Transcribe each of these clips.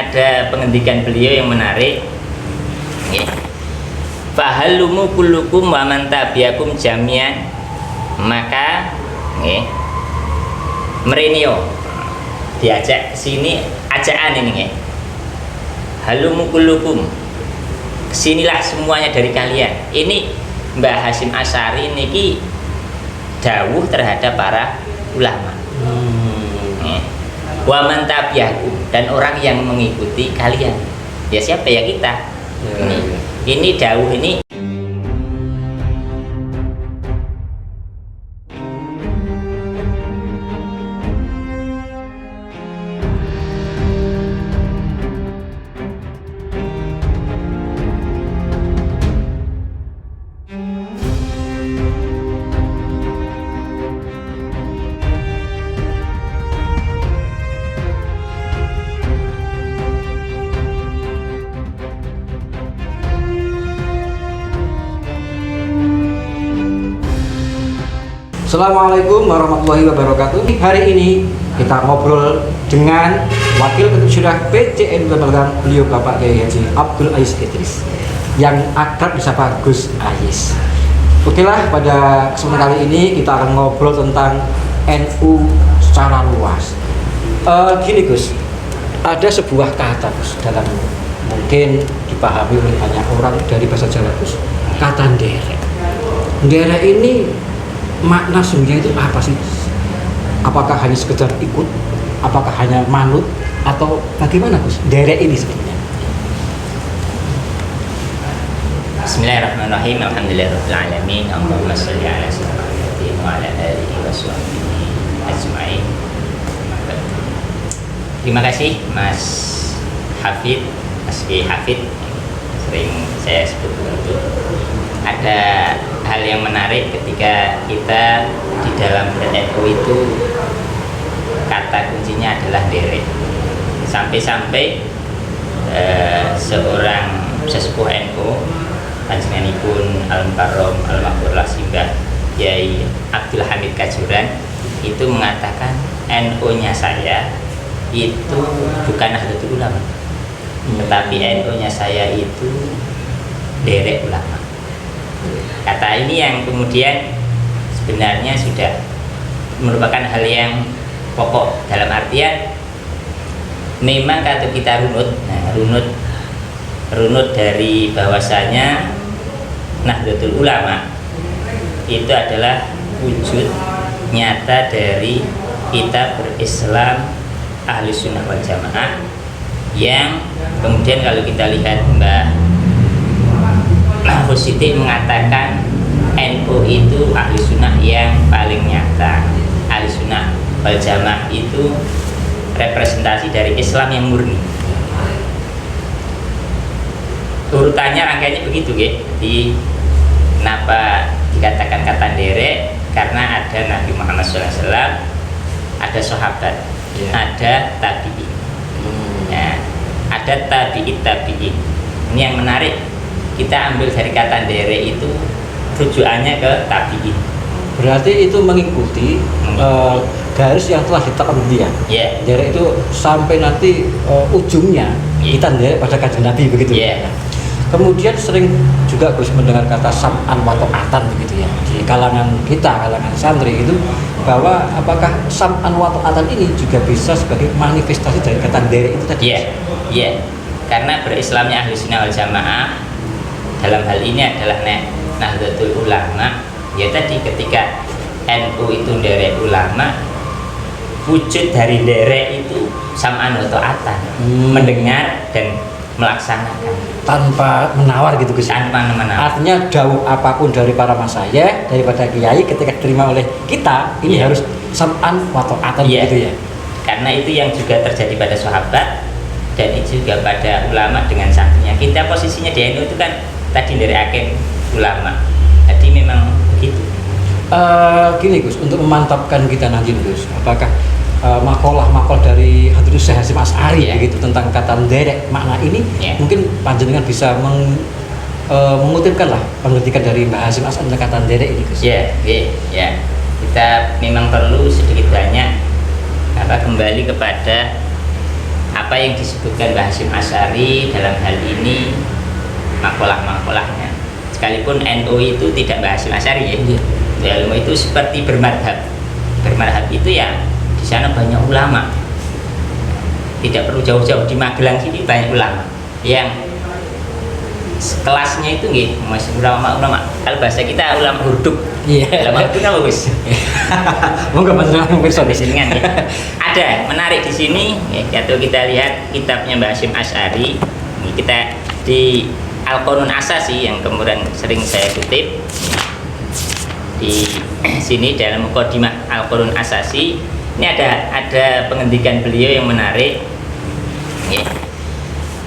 ada pengendikan beliau yang menarik. Fahalumu kullukum wa man tabiakum jami'an, maka merenio diajak sini ajakan ini halumu kullukum, kesinilah semuanya dari kalian. Ini Mbah Hasyim Asy'ari niki dawuh terhadap para ulama. Wa man tabiakum, dan orang yang mengikuti kalian. Ya siapa ya kita? Ini dawuh ini. Assalamualaikum warahmatullahi wabarakatuh. Hari ini kita ngobrol dengan Wakil Ketua Syurah PCN Balikpapan, beliau Bapak Kiai Haji Abdul Aziz Idris yang akrab disapa Gus Aziz. Oke lah, pada kesempatan kali ini kita akan ngobrol tentang NU secara luas. Gini Gus, ada sebuah kata Gus dalam mungkin dipahami oleh banyak orang dari bahasa Jawa Gus, kata nderek. Nderek ini makna sungguhnya itu apa sih? Apakah hanya sekedar ikut? Apakah hanya manut? Atau bagaimana Gus? Derek ini sebenarnya. Bismillahirrahmanirrahim. Alhamdulillahirabbil alamin. Allahumma shalli ala sayyidina wa ala alihi washabbihi ajmain. Terima kasih Mas Hafid, Mas Kiai Hafid, sering saya sebut begitu. Ada hal yang menarik ketika kita di dalam NU itu kata kuncinya adalah derek. Sampai-sampai seorang sesepuh NU, panjenenganipun Al-Mukarram Al-Maghfur Simbah Kiai Abdul Hamid Kajuran, itu mengatakan NU-nya saya itu bukan Nahdlatul Ulama, tetapi NU-nya saya itu derek ulama. Kata ini yang kemudian sebenarnya sudah merupakan hal yang pokok, dalam artian memang kata kita runut dari bahwasanya Nahdlatul Ulama itu adalah wujud nyata dari kita berislam Ahli Sunnah wal Jamaah, yang kemudian kalau kita lihat Mbah Siti mengatakan NU itu ahli sunnah yang paling nyata. Ahli sunnah wal jamaah itu representasi dari Islam yang murni. Urutannya rangkaiannya begitu ya. Jadi kenapa dikatakan kata derek? Karena ada Nabi Muhammad SAW, ada sahabat, ada tabi'in, ada tabi'in. Ini yang menarik. Kita ambil dari kata derek itu rujukannya ke tabi'in. Berarti itu mengikuti garis yang telah ditetapkan dia. Derek itu sampai nanti ujungnya kita derek pada kajian Nabi begitu. Kemudian sering juga Gus mendengar kata sam'an wa ta'atan begitu ya. Di kalangan kita, kalangan santri itu, bahwa apakah sam'an wa ta'atan ini juga bisa sebagai manifestasi dari kata derek itu tadi? Karena berislamnya Ahli Sunnah wal Jamaah dalam hal ini adalah Nahdlatul Ulama. Ya tadi ketika NU itu derek ulama, wujud dari derek itu sam'an wa ta'atan, mendengar dan melaksanakan tanpa menawar gitu Gus. Tanpa menawar. Artinya dawuh apapun dari para masayikh, daripada kiai, ketika diterima oleh kita ini harus sam'an wa ta'atan gitu ya. Karena itu yang juga terjadi pada sahabat, dan itu juga pada ulama dengan santrinya. Kita posisinya di NU itu kan tadi dari agen ulama, jadi memang begitu. Gini Gus, untuk memantapkan kita nanti Gus, apakah makalah dari Hadrus Hasyim Asy'ari begitu tentang kata derek makna ini, mungkin panjenengan bisa mengutipkan lah pengertian dari Mbah Hasyim Asy'ari tentang kata derek ini Gus. Kita memang perlu sedikit banyak kembali kepada apa yang disebutkan Mbah Hasyim Asy'ari dalam hal ini, makalah-makalahnya. Sekalipun NU itu tidak Mbah Hasyim Asy'ari ya. Ilmu itu seperti bermadhab. Bermadhab itu ya di sana banyak ulama. Tidak perlu jauh-jauh, di Magelang sini banyak ulama yang kelasnya itu nggih masih ulama-ulama. Kalau bahasa kita ulama hurduk. Iya. Ulama hurduk apa Gus? Monggo panjenengan pirsa Di sini kan ya. Ada menarik di sini ya, atau kita lihat kitabnya Mbah Hasyim Asy'ari. Ini kita di Al-Qanun Asasi yang kemudian sering saya kutip. Di sini dalam Muqaddimah Al-Qanun Asasi ini ada pengendikan beliau yang menarik. Ya.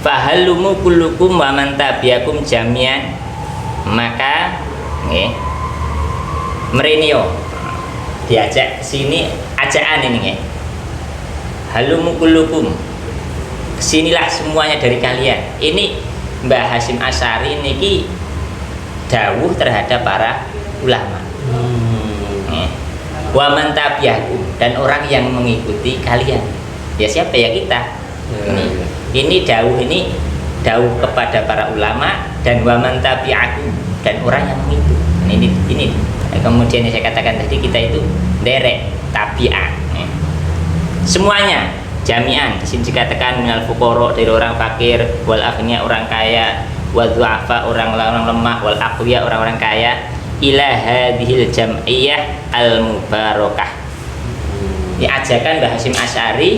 Fahalumu kullukum wa man tabiakum jami'an, maka merenio diajak sini ajakan ini halumu kullukum, kesinilah semuanya dari kalian. Ini Mbah Hasyim Asy'ari niki dawuh terhadap para ulama. Wa man tabiakum, dan orang yang mengikuti kalian. Ya siapa ya kita? Ini dawuh kepada para ulama, dan wa man tabi'akum, dan orang yang mengikuti. Ini kemudian yang saya katakan tadi, kita itu derek tabi'ah. Semuanya jami'an. Di sini dikatakan minal fuqara, dari orang fakir, wal aghnia orang kaya, wal du'afa orang lemah, wal aqwiya orang-orang kaya, ila hadhil jam'iyah al mubarakah. Diajarkan Mbah Hasyim Asy'ari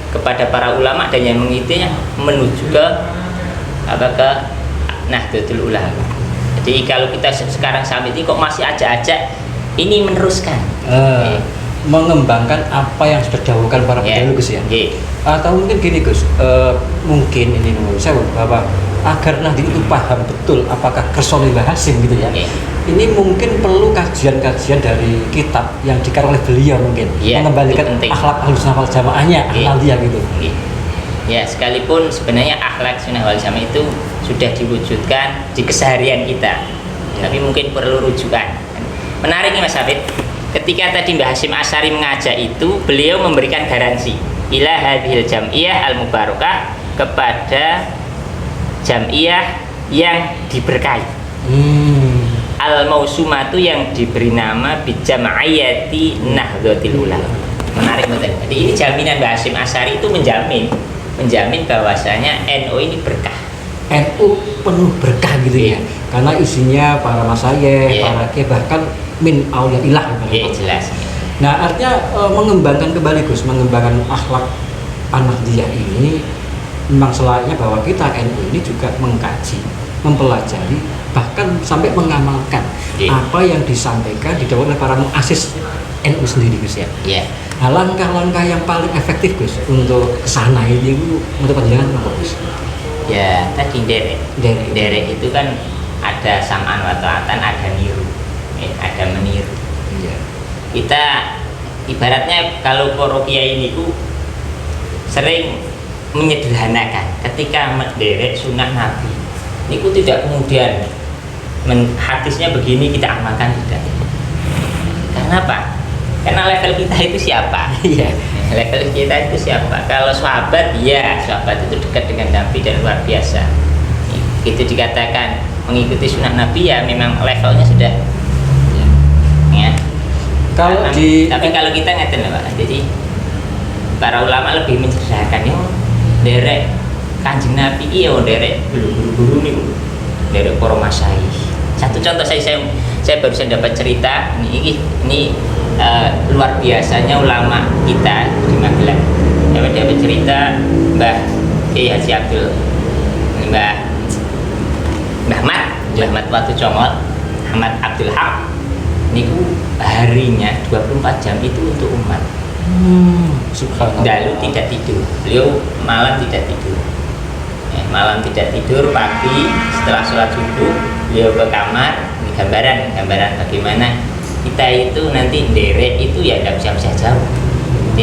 kepada para ulama dan yang mengikutinya menuju ke Nahdlatul Ulama. Jadi kalau kita sekarang sampai ini kok masih ajak-ajak ini meneruskan, mengembangkan apa yang sudah didahulukan para pendahulu Gus ya. Atau mungkin gini Gus, mungkin ini menurut saya bahwa agar Nahdlatul itu paham betul apakah kersone Mbah Hasyim gitu ya. Ini mungkin perlu kajian-kajian dari kitab yang dikarang oleh beliau mungkin, mengembalikan akhlak Ahlussunnah wal Jamaahnya, Ahmadiyah gitu. Ya, sekalipun sebenarnya akhlak Sunnah wal Jamaah itu sudah diwujudkan di keseharian kita, tapi mungkin perlu rujukan. Menarik nih Mas Hafid, ketika tadi Mbah Hasyim Asy'ari mengajak itu, beliau memberikan garansi ila hadhil jam'iyah al mubarakah, kepada jam'iyah yang diberkahi. Al-Mausumatu yang diberi nama bijam'iyati Nahdlatul Ulama. Menarik betul. Jadi ini jaminan Mbah Hasyim Asy'ari itu menjamin bahwasanya NU ini berkah. NU penuh berkah gitu ya. Karena isinya para masyayikh, para kiai, bahkan min auliyaillah. Jelas. Nah, artinya mengembangkan kembali Gus, mengembangkan akhlak Ahmadiyah ini memang selayaknya bahwa kita NU ini juga mengkaji, mempelajari, bahkan sampai mengamalkan apa yang disampaikan didawai oleh para muassis NU sendiri Gus ya. Nah, langkah-langkah yang paling efektif Gus untuk kesana itu untuk panjenengan apa Gus? Ya tadi derek itu kan ada sam'an wa ta'atan, ada niru, ada meniru. Kita ibaratnya kalau para kiai ini sering menyederhanakan ketika menderek sunnah Nabi. Niku tidak kemudian hadisnya begini kita amalkan, tidak. Karena apa? Karena level kita itu siapa? Level kita itu siapa? Kalau sahabat, ya sahabat itu dekat dengan Nabi dan luar biasa. Itu dikatakan mengikuti sunnah Nabi, ya memang levelnya sudah. Ya. Tapi kalau kita ngeten loh Pak. Jadi para ulama lebih menceritakan ya derek Kanjeng Nabi derek guru-guru nih, derek para masyayikh. Satu contoh saya barusan dapat cerita ini luar biasanya ulama kita di Magelang. Dapat cerita Mbah Kiai Haji Abdul Mbah Ahmad Watu Congol, Ahmad Abdul Haq. Niku harinya 24 jam itu untuk umat. Lalu tidak tidur. Beliau malam tidak tidur. Malam tidak tidur, pagi setelah sholat subuh beliau ke kamar. Ini gambaran bagaimana kita itu nanti derek itu ya tidak usah jauh.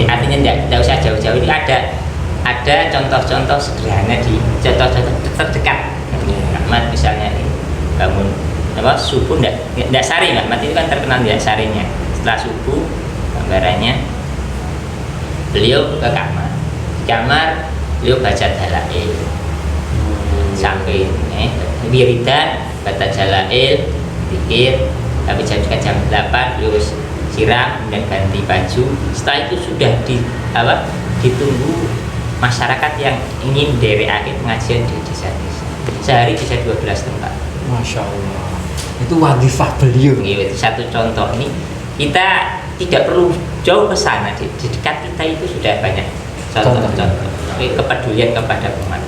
Artinya tidak usah jauh-jauh. Ini ada contoh-contoh sederhana di contoh-contoh terdekat. Ahmad misalnya bangun subuh tidak sari, Ahmad itu kan terkenal tidak sarinya. Setelah subuh gambarannya beliau ke kamar kamar beliau baca dalail sampai wiridan baca dalail pikir tapi jam 8 beliau siram dan ganti baju. Setelah itu sudah ditunggu masyarakat yang ingin akhir pengajian di desa-desa. Sehari bisa 12 tempat. Masya Allah. Itu wadifah beliau. Itu satu contoh. Ini kita tidak perlu jauh ke sana, di dekat kita itu sudah banyak contoh-contoh kepedulian kepada umat.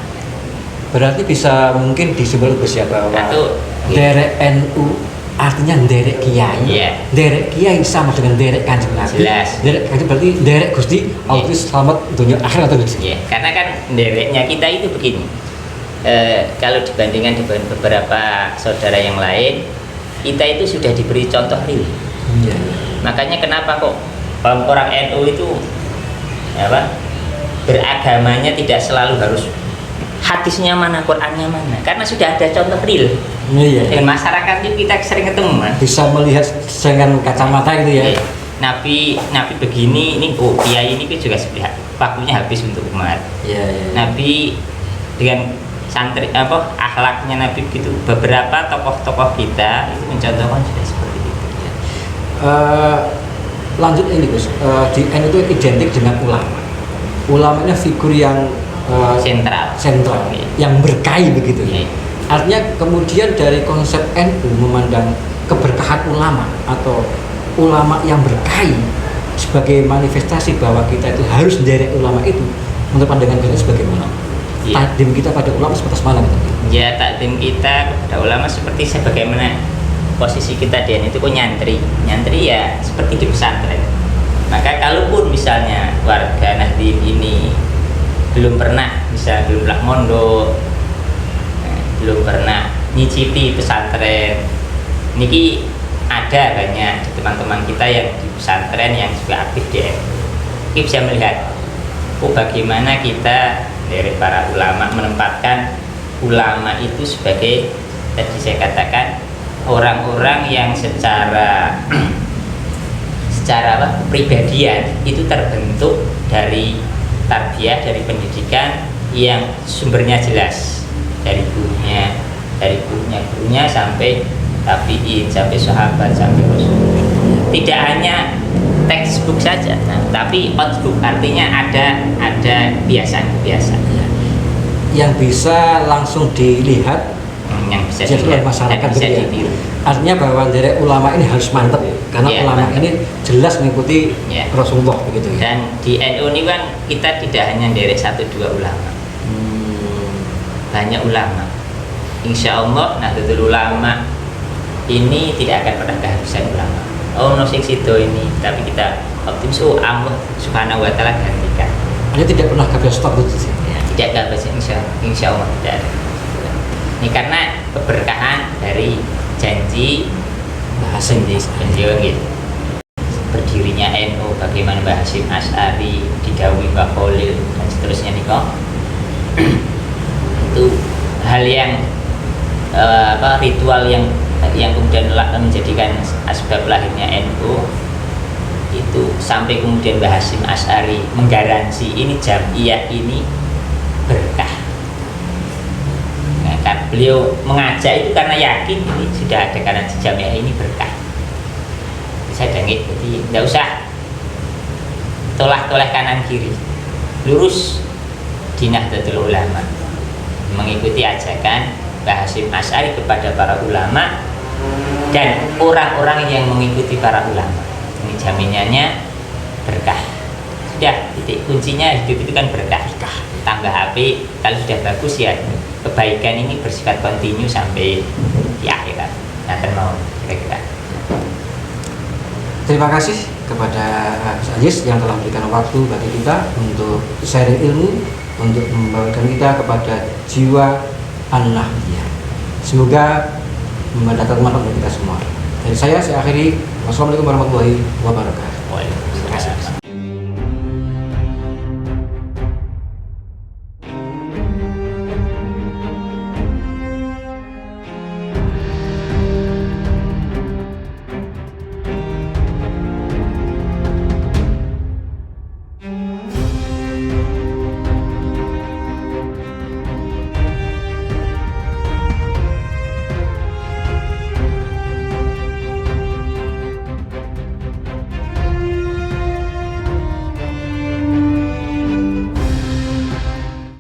Berarti bisa mungkin disebut bahwa atau derek NU artinya derek kiai. Yeah. Derek kiai sama dengan derek Kanjeng Nabi. Jelas. Derek kanjeng berarti derek Gusti Allah selamat dunia akhirat atau Gusti. Yeah. Karena kan dereknya kita itu begini. Kalau dibandingkan dengan beberapa saudara yang lain, kita itu sudah diberi contoh real. Yeah. Makanya kenapa kok orang NU itu beragamanya tidak selalu harus hadisnya mana, Qurannya mana, karena sudah ada contoh real. Iya. Dan masyarakat itu kita sering ketemu, bisa melihat dengan kacamata gitu ya. Nabi begini, ini kiai ini juga sebenarnya waktunya habis untuk umat. Iya. Nabi dengan santri akhlaknya Nabi gitu, beberapa tokoh-tokoh kita itu mencontohkan sudah seperti itu. Lanjut ini Gus, di NU itu identik dengan ulama. Ulamanya figur yang sentral, yang berkahi begitu. Yeah. Artinya kemudian dari konsep NU memandang keberkahan ulama atau ulama yang berkahi sebagai manifestasi bahwa kita itu harus menderek ulama itu. Menurut pandangan kita sebagaimana? Yeah. Takdim kita pada ulama sebatas mana gitu? Ya, takdim kita kepada ulama seperti sebagaimana posisi kita di NU itu kok nyantri ya seperti di pesantren. Maka kalaupun misalnya warga Nahdien ini belum pernah mondok, belum pernah nyicipi pesantren, niki ada banyak teman-teman kita yang di pesantren yang juga aktif di NU. Kita bisa melihat bagaimana kita dari para ulama menempatkan ulama itu sebagai tadi saya katakan orang-orang yang secara pribadian itu terbentuk dari tarbiyah, dari pendidikan yang sumbernya jelas dari gurunya sampai tabiin, sampai sahabat, sampai rasul. Tidak hanya textbook saja, tapi outbook, artinya ada kebiasaan yang bisa langsung dilihat, yang bisa oleh masyarakat bisa gitu ditiru. Artinya bahwa dari ulama ini harus mantap karena ulama mantap. ini jelas mengikuti Rasulullah begitu ya. Dan di NU ini kan kita tidak hanya dari 1-2 ulama, banyak ulama. Insya Allah Nahdlatul Ulama ini tidak akan pernah kehabisan ulama. No sing sido ini, tapi kita optimis Allah Subhanahu wa taala gantikan. Ini tidak pernah kehabisan stok itu sih. Ya, tidak kehabisan insya Allah tidak ada. Ini karena keberkahan dari janji Hasim gitu. Berdirinya NU, bagaimana Mbah Hasyim Asy'ari, digawi Mbah Khalil dan seterusnya nih kok. Itu hal yang ritual yang kemudian menjadikan asbab lahirnya NU itu, sampai kemudian Mbah Hasyim Asy'ari menggaransi ini jamiah ini berkah. Kan beliau mengajak itu karena yakin ini sudah ada karena jamiah ini berkah. Saya dengit, jadi tidak usah tolak kanan kiri, lurus di Nahdlatul Ulama, mengikuti ajakan Mbah Hasyim Asy'ari kepada para ulama dan orang-orang yang mengikuti para ulama. Ini jaminannya berkah. Sudah, titik kuncinya hidup itu kan berkah. Tambah api, kalau sudah bagus ya kebaikan ini bersifat kontinu sampai di akhirat. Nah, mau kira-kira. Terima kasih kepada Gus Ajis yang telah memberikan waktu bagi kita untuk sharing ilmu, untuk membawakan kita kepada jiwa an-nahdliyah. Semoga mendatangkan manfaat bagi kita semua. Dari saya akhiri. Wassalamualaikum warahmatullahi wabarakatuh. Terima kasih.